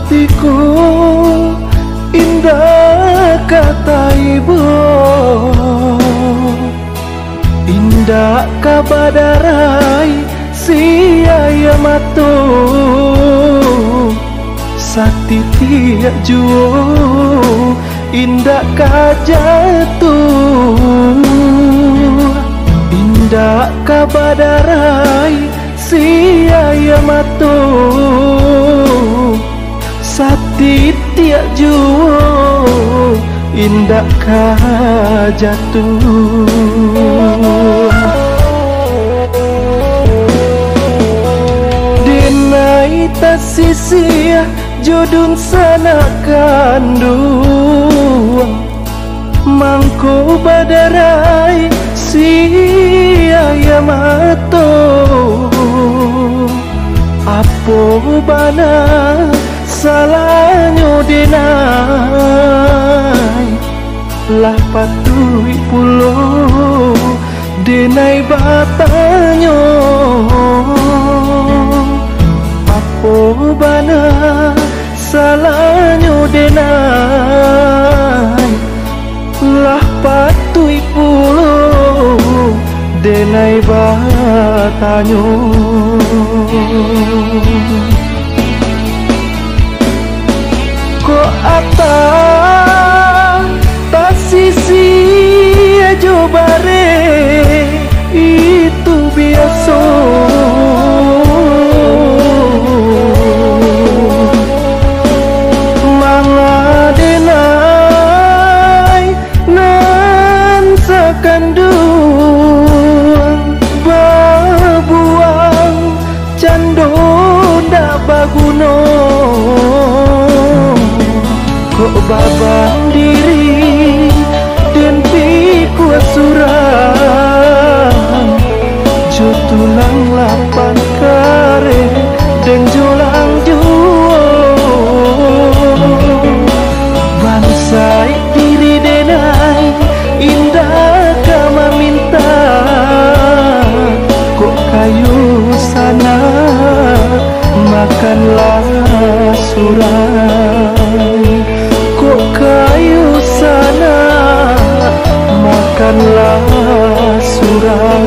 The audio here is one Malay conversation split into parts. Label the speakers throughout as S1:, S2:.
S1: hatiku indah kata ibu, indah kabadarai siaya matu sakti tiak juo indah kajatu, indah kabadarai siaya matu sakti tiak juo indah kajatu. Denai tasisia jodun sana kandung mangko badarai siaya mato apo bana salahnya denai lah patui pulo denai batanyo apo bana salahnya denai lah patui pulo denai batanyo. Ko ata tasisi ajo bare itu biasa manga denai nan sakandung babuang cando ndak baguno kok babang diri dan piku surang jo tulang lapan kare dan jolang juo bansai diri denai indah kama minta kok kayu sana makanlah surang kok kayu sana makanlah surang.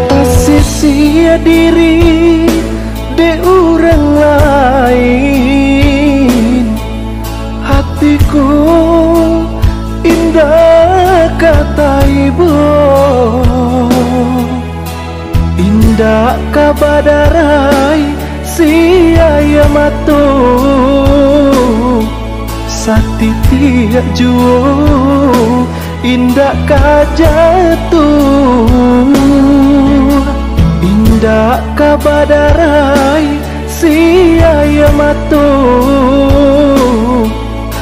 S1: Tasisia diri de orang lain hatiku indah kata ibu, indah kabadarai siaya matu sakti tiak juo indah kajatu, indah kabadarai siaya matu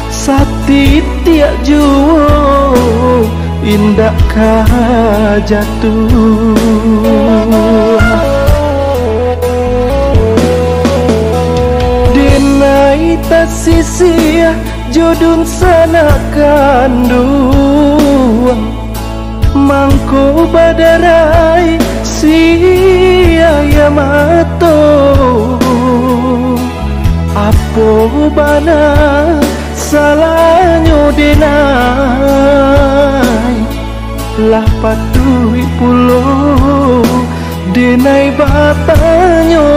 S1: sakti tiak juo indah kajatu. Denai tasisia jodun sana kandung mangko badarai siaya mato apo bana salahnya denai lah patui pulo denai batanyo